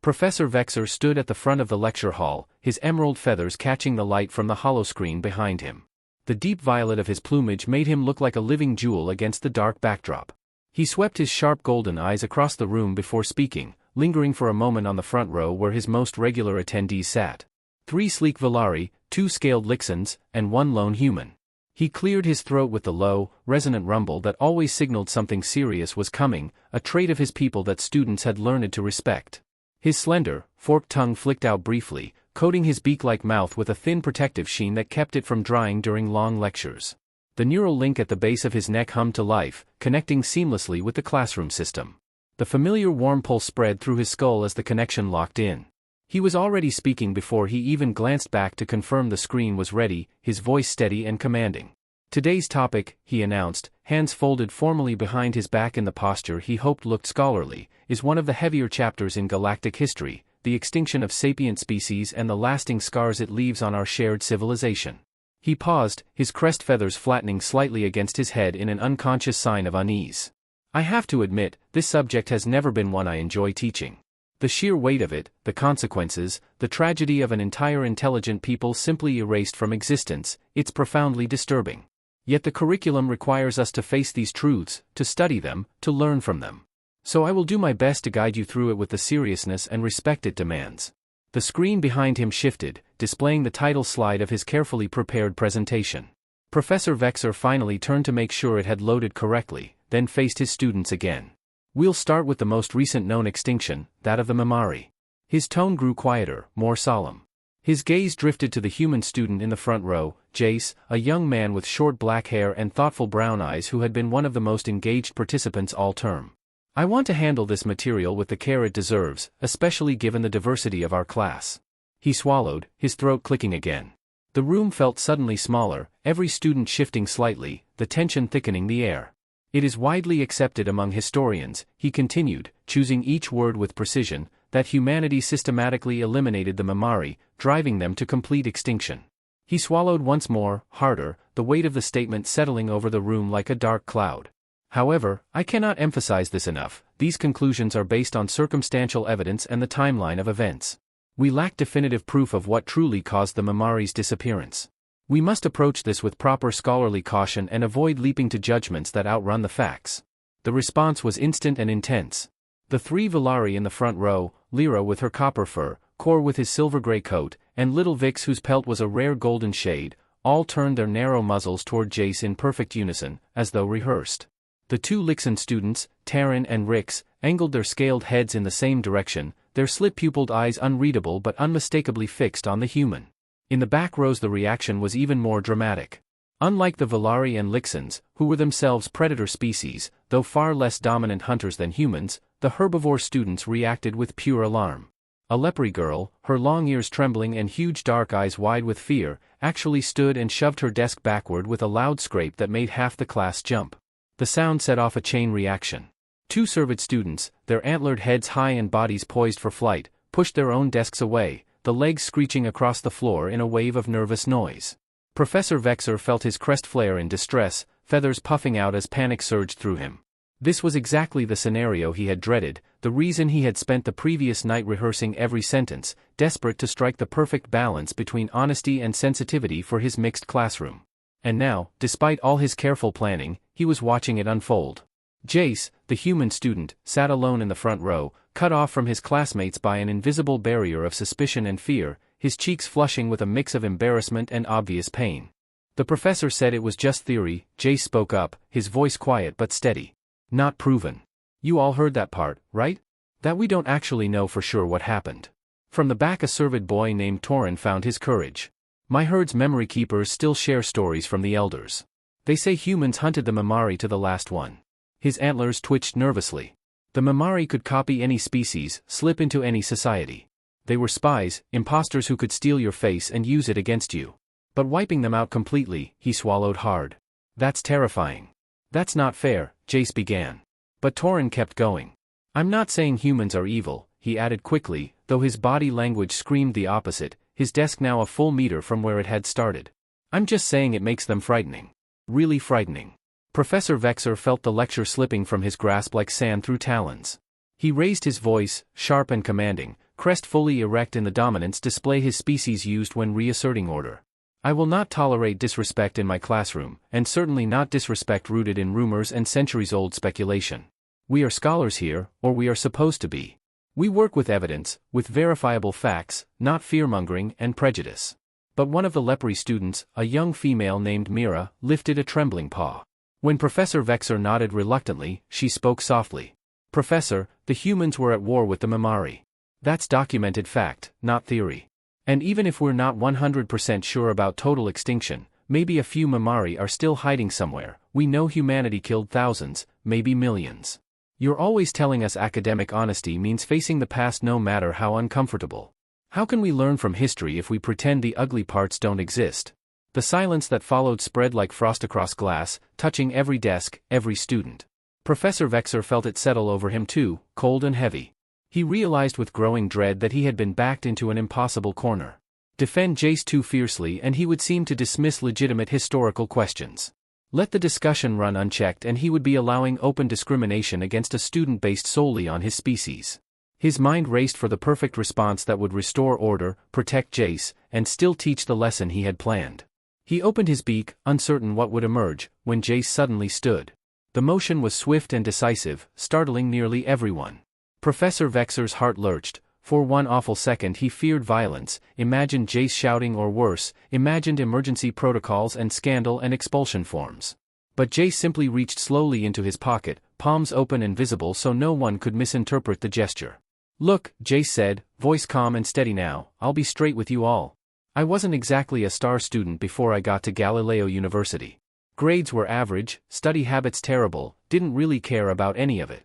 Professor Vexer stood at the front of the lecture hall, his emerald feathers catching the light from the holoscreen behind him. The deep violet of his plumage made him look like a living jewel against the dark backdrop. He swept his sharp golden eyes across the room before speaking, lingering for a moment on the front row where his most regular attendees sat. 3 sleek Volari, 2 scaled Lixens, and 1 lone human. He cleared his throat with the low, resonant rumble that always signaled something serious was coming, a trait of his people that students had learned to respect. His slender, forked tongue flicked out briefly, coating his beak-like mouth with a thin protective sheen that kept it from drying during long lectures. The neural link at the base of his neck hummed to life, connecting seamlessly with the classroom system. The familiar warm pulse spread through his skull as the connection locked in. He was already speaking before he even glanced back to confirm the screen was ready, his voice steady and commanding. Today's topic, he announced, hands folded formally behind his back in the posture he hoped looked scholarly, is one of the heavier chapters in galactic history, the extinction of sapient species and the lasting scars it leaves on our shared civilization. He paused, his crest feathers flattening slightly against his head in an unconscious sign of unease. I have to admit, this subject has never been one I enjoy teaching. The sheer weight of it, the consequences, the tragedy of an entire intelligent people simply erased from existence, it's profoundly disturbing. Yet the curriculum requires us to face these truths, to study them, to learn from them. So I will do my best to guide you through it with the seriousness and respect it demands. The screen behind him shifted, displaying the title slide of his carefully prepared presentation. Professor Vexer finally turned to make sure it had loaded correctly, then faced his students again. We'll start with the most recent known extinction, that of the Mamari. His tone grew quieter, more solemn. His gaze drifted to the human student in the front row, Jace, a young man with short black hair and thoughtful brown eyes who had been one of the most engaged participants all term. I want to handle this material with the care it deserves, especially given the diversity of our class. He swallowed, his throat clicking again. The room felt suddenly smaller, every student shifting slightly, the tension thickening the air. It is widely accepted among historians, he continued, choosing each word with precision, that humanity systematically eliminated the Mamari, driving them to complete extinction. He swallowed once more, harder, the weight of the statement settling over the room like a dark cloud. However, I cannot emphasize this enough, these conclusions are based on circumstantial evidence and the timeline of events. We lack definitive proof of what truly caused the Mamari's disappearance. We must approach this with proper scholarly caution and avoid leaping to judgments that outrun the facts. The response was instant and intense. The 3 Volari in the front row, Lyra with her copper fur, Kor with his silver-gray coat, and little Vix whose pelt was a rare golden shade, all turned their narrow muzzles toward Jace in perfect unison, as though rehearsed. The 2 Lixen students, Taryn and Rix, angled their scaled heads in the same direction, their slit-pupilled eyes unreadable but unmistakably fixed on the human. In the back rows the reaction was even more dramatic. Unlike the Volari and Lixens, who were themselves predator species, though far less dominant hunters than humans, the herbivore students reacted with pure alarm. A leopard girl, her long ears trembling and huge dark eyes wide with fear, actually stood and shoved her desk backward with a loud scrape that made half the class jump. The sound set off a chain reaction. 2 Servid students, their antlered heads high and bodies poised for flight, pushed their own desks away, the legs screeching across the floor in a wave of nervous noise. Professor Vexer felt his crest flare in distress, feathers puffing out as panic surged through him. This was exactly the scenario he had dreaded, the reason he had spent the previous night rehearsing every sentence, desperate to strike the perfect balance between honesty and sensitivity for his mixed classroom. And now, despite all his careful planning, he was watching it unfold. Jace, the human student, sat alone in the front row, cut off from his classmates by an invisible barrier of suspicion and fear, his cheeks flushing with a mix of embarrassment and obvious pain. The professor said it was just theory. Jace spoke up, his voice quiet but steady. Not proven. You all heard that part, right? That we don't actually know for sure what happened. From the back a Servid boy named Torin found his courage. My herd's memory keepers still share stories from the elders. They say humans hunted the Mamari to the last one. His antlers twitched nervously. The Mamari could copy any species, slip into any society. They were spies, imposters who could steal your face and use it against you. But wiping them out completely, he swallowed hard. That's terrifying. That's not fair, Jace began. But Torin kept going. I'm not saying humans are evil, he added quickly, though his body language screamed the opposite, his desk now a full meter from where it had started. I'm just saying it makes them frightening. Really frightening. Professor Vexer felt the lecture slipping from his grasp like sand through talons. He raised his voice, sharp and commanding, crest fully erect in the dominance display his species used when reasserting order. I will not tolerate disrespect in my classroom, and certainly not disrespect rooted in rumors and centuries-old speculation. We are scholars here, or we are supposed to be. We work with evidence, with verifiable facts, not fear-mongering and prejudice. But one of the leprosy students, a young female named Mira, lifted a trembling paw. When Professor Vexer nodded reluctantly, she spoke softly. Professor, the humans were at war with the Mamari. That's documented fact, not theory. And even if we're not 100% sure about total extinction, maybe a few Mamari are still hiding somewhere. We know humanity killed thousands, maybe millions. You're always telling us academic honesty means facing the past no matter how uncomfortable. How can we learn from history if we pretend the ugly parts don't exist? The silence that followed spread like frost across glass, touching every desk, every student. Professor Vexer felt it settle over him too, cold and heavy. He realized with growing dread that he had been backed into an impossible corner. Defend Jace too fiercely and he would seem to dismiss legitimate historical questions. Let the discussion run unchecked and he would be allowing open discrimination against a student based solely on his species. His mind raced for the perfect response that would restore order, protect Jace, and still teach the lesson he had planned. He opened his beak, uncertain what would emerge, when Jace suddenly stood. The motion was swift and decisive, startling nearly everyone. Professor Vexer's heart lurched. For one awful second he feared violence, imagined Jace shouting or worse, imagined emergency protocols and scandal and expulsion forms. But Jace simply reached slowly into his pocket, palms open and visible so no one could misinterpret the gesture. Look, Jace said, voice calm and steady now, I'll be straight with you all. I wasn't exactly a star student before I got to Galileo University. Grades were average, study habits terrible, didn't really care about any of it.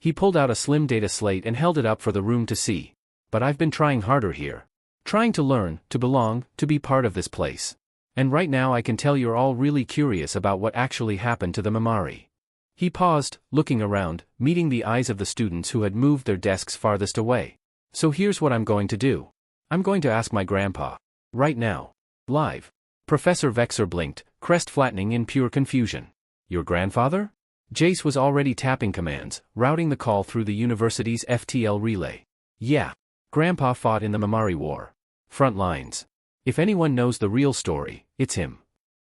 He pulled out a slim data slate and held it up for the room to see. But I've been trying harder here. Trying to learn, to belong, to be part of this place. And right now I can tell you're all really curious about what actually happened to the Mamari. He paused, looking around, meeting the eyes of the students who had moved their desks farthest away. So here's what I'm going to do. I'm going to ask my grandpa. Right now. Live. Professor Vexer blinked, crest flattening in pure confusion. Your grandfather? Jace was already tapping commands, routing the call through the university's FTL relay. Yeah. Grandpa fought in the Mamari War. Front lines. If anyone knows the real story, it's him.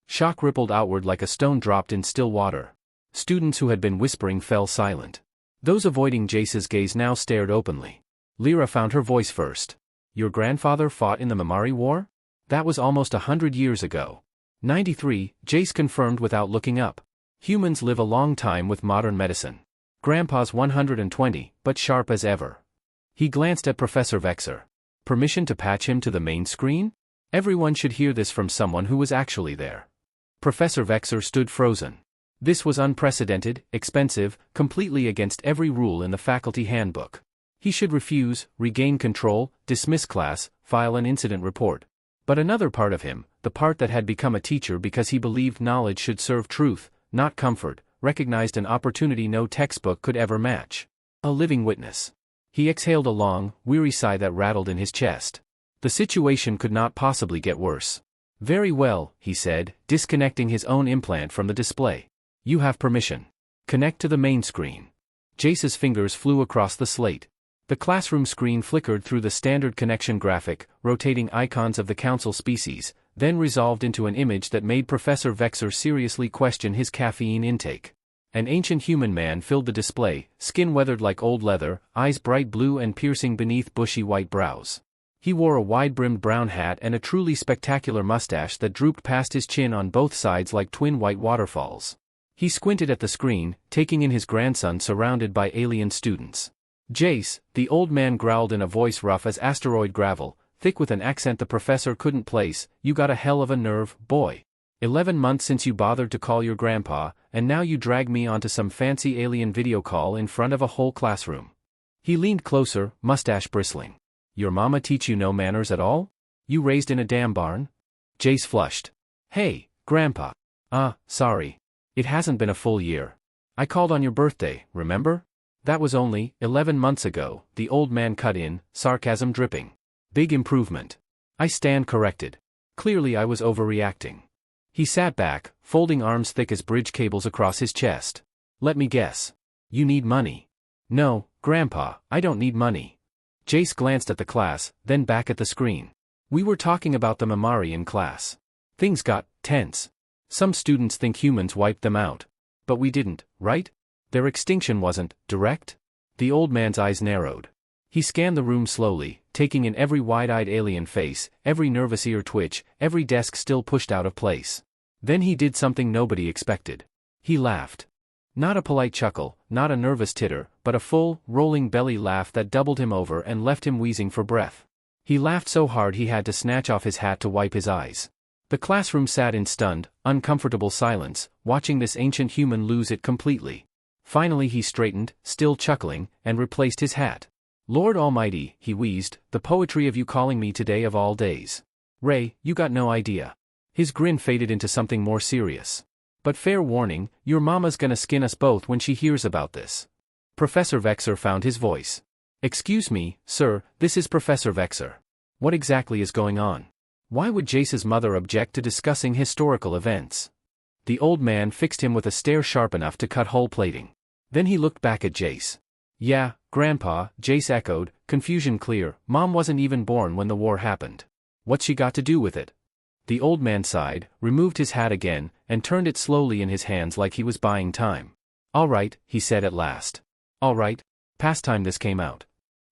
Shock rippled outward like a stone dropped in still water. Students who had been whispering fell silent. Those avoiding Jace's gaze now stared openly. Lyra found her voice first. Your grandfather fought in the Mamari War? That was almost 100 years ago. 93, Jace confirmed without looking up. Humans live a long time with modern medicine. Grandpa's 120, but sharp as ever. He glanced at Professor Vexer. Permission to patch him to the main screen? Everyone should hear this from someone who was actually there. Professor Vexer stood frozen. This was unprecedented, expensive, completely against every rule in the faculty handbook. He should refuse, regain control, dismiss class, file an incident report. But another part of him, the part that had become a teacher because he believed knowledge should serve truth, not comfort, recognized an opportunity no textbook could ever match. A living witness. He exhaled a long, weary sigh that rattled in his chest. The situation could not possibly get worse. Very well, he said, disconnecting his own implant from the display. You have permission. Connect to the main screen. Jace's fingers flew across the slate. The classroom screen flickered through the standard connection graphic, rotating icons of the council species, then resolved into an image that made Professor Vexer seriously question his caffeine intake. An ancient human man filled the display, skin weathered like old leather, eyes bright blue and piercing beneath bushy white brows. He wore a wide-brimmed brown hat and a truly spectacular mustache that drooped past his chin on both sides like twin white waterfalls. He squinted at the screen, taking in his grandson surrounded by alien students. Jace, the old man growled in a voice rough as asteroid gravel, thick with an accent the professor couldn't place, you got a hell of a nerve, boy. 11 months since you bothered to call your grandpa, and now you drag me onto some fancy alien video call in front of a whole classroom. He leaned closer, mustache bristling. Your mama teach you no manners at all? You raised in a damn barn? Jace flushed. Hey, grandpa. Sorry. It hasn't been a full year. I called on your birthday, remember? That was only 11 months ago, the old man cut in, sarcasm dripping. Big improvement. I stand corrected. Clearly I was overreacting. He sat back, folding arms thick as bridge cables across his chest. Let me guess. You need money. No, Grandpa, I don't need money. Jace glanced at the class, then back at the screen. We were talking about the Mamari in class. Things got tense. Some students think humans wiped them out. But we didn't, right? Their extinction wasn't direct? The old man's eyes narrowed. He scanned the room slowly, taking in every wide-eyed alien face, every nervous ear twitch, every desk still pushed out of place. Then he did something nobody expected. He laughed. Not a polite chuckle, not a nervous titter, but a full, rolling belly laugh that doubled him over and left him wheezing for breath. He laughed so hard he had to snatch off his hat to wipe his eyes. The classroom sat in stunned, uncomfortable silence, watching this ancient human lose it completely. Finally he straightened, still chuckling, and replaced his hat. Lord Almighty, he wheezed, the poetry of you calling me today of all days. Ray, you got no idea. His grin faded into something more serious. But fair warning, your mama's gonna skin us both when she hears about this. Professor Vexer found his voice. Excuse me, sir, this is Professor Vexer. What exactly is going on? Why would Jace's mother object to discussing historical events? The old man fixed him with a stare sharp enough to cut hull plating. Then he looked back at Jace. Yeah, Grandpa, Jace echoed, confusion clear, Mom wasn't even born when the war happened. What's she got to do with it? The old man sighed, removed his hat again, and turned it slowly in his hands like he was buying time. All right, he said at last. All right. Past time this came out.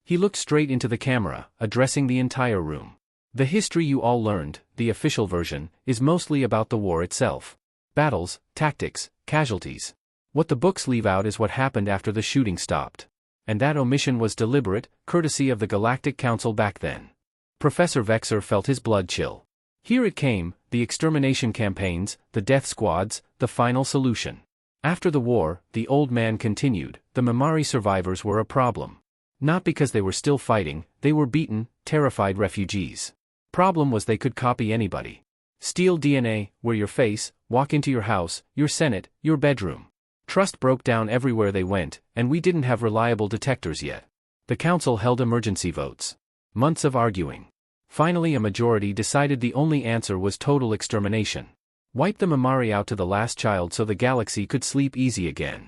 He looked straight into the camera, addressing the entire room. The history you all learned, the official version, is mostly about the war itself. Battles, tactics, casualties. What the books leave out is what happened after the shooting stopped. And that omission was deliberate, courtesy of the Galactic Council back then. Professor Vexer felt his blood chill. Here it came, the extermination campaigns, the death squads, the final solution. After the war, the old man continued, the Mamari survivors were a problem. Not because they were still fighting, they were beaten, terrified refugees. Problem was they could copy anybody. Steal DNA, wear your face, walk into your house, your Senate, your bedroom. Trust broke down everywhere they went, and we didn't have reliable detectors yet. The council held emergency votes. Months of arguing. Finally a majority decided the only answer was total extermination. Wipe the Mamari out to the last child so the galaxy could sleep easy again.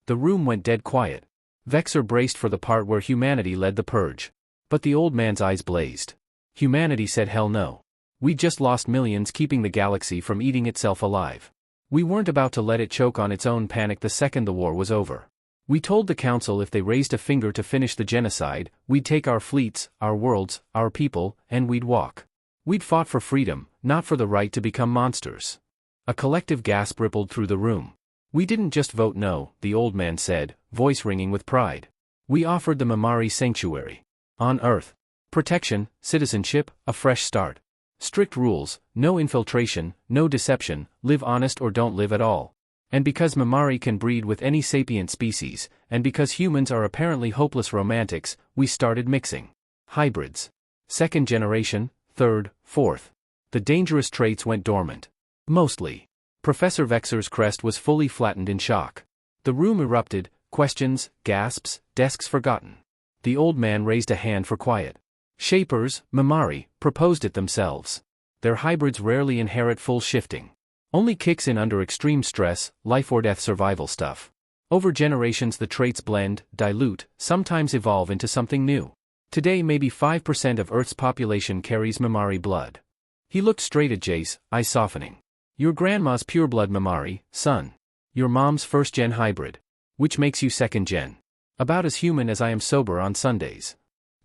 The room went dead quiet. Vexer braced for the part where humanity led the purge. But the old man's eyes blazed. Humanity said hell no. We just lost millions keeping the galaxy from eating itself alive. We weren't about to let it choke on its own panic the second the war was over. We told the council if they raised a finger to finish the genocide, we'd take our fleets, our worlds, our people, and we'd walk. We'd fought for freedom, not for the right to become monsters. A collective gasp rippled through the room. We didn't just vote no, the old man said, voice ringing with pride. We offered the Mamari sanctuary. On Earth. Protection, citizenship, a fresh start. Strict rules, no infiltration, no deception, live honest or don't live at all. And because Mamari can breed with any sapient species, and because humans are apparently hopeless romantics, we started mixing. Hybrids. Second generation, third, fourth. The dangerous traits went dormant. Mostly. Professor Vexer's crest was fully flattened in shock. The room erupted, questions, gasps, desks forgotten. The old man raised a hand for quiet. Shapers, Mamari, proposed it themselves. Their hybrids rarely inherit full shifting. Only kicks in under extreme stress, life or death survival stuff. Over generations the traits blend, dilute, sometimes evolve into something new. Today maybe 5% of Earth's population carries Mamari blood. He looked straight at Jace, eyes softening. Your grandma's pureblood Mamari, son. Your mom's first-gen hybrid. Which makes you second-gen. About as human as I am sober on Sundays.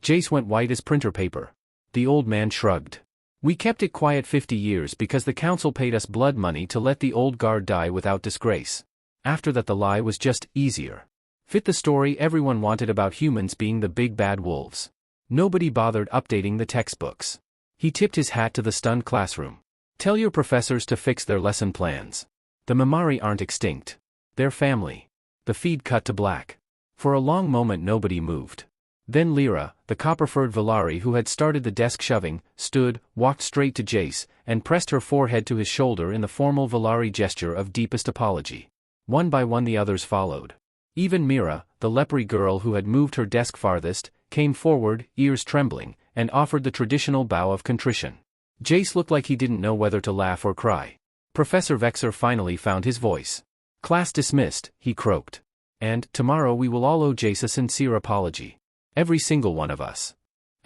Jace went white as printer paper. The old man shrugged. We kept it quiet 50 years because the council paid us blood money to let the old guard die without disgrace. After that the lie was just easier. Fit the story everyone wanted about humans being the big bad wolves. Nobody bothered updating the textbooks. He tipped his hat to the stunned classroom. Tell your professors to fix their lesson plans. The Mamari aren't extinct. They're family. The feed cut to black. For a long moment nobody moved. Then Lyra, the copper-furred Valari who had started the desk shoving, stood, walked straight to Jace, and pressed her forehead to his shoulder in the formal Valari gesture of deepest apology. One by one the others followed. Even Mira, the lepery girl who had moved her desk farthest, came forward, ears trembling, and offered the traditional bow of contrition. Jace looked like he didn't know whether to laugh or cry. Professor Vexer finally found his voice. Class dismissed, he croaked. And, tomorrow we will all owe Jace a sincere apology. Every single one of us.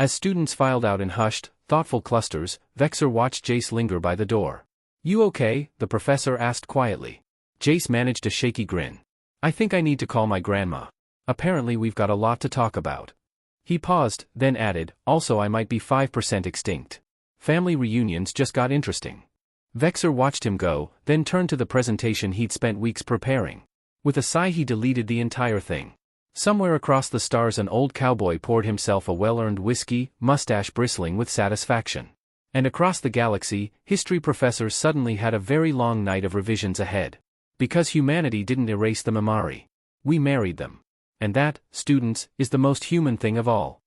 As students filed out in hushed, thoughtful clusters, Vexer watched Jace linger by the door. "You okay?" the professor asked quietly. Jace managed a shaky grin. "I think I need to call my grandma. Apparently we've got a lot to talk about." He paused, then added, "Also I might be 5% extinct. Family reunions just got interesting." Vexer watched him go, then turned to the presentation he'd spent weeks preparing. With a sigh he deleted the entire thing. Somewhere across the stars an old cowboy poured himself a well-earned whiskey, mustache bristling with satisfaction. And across the galaxy, history professors suddenly had a very long night of revisions ahead. Because humanity didn't erase the Mamari. We married them. And that, students, is the most human thing of all.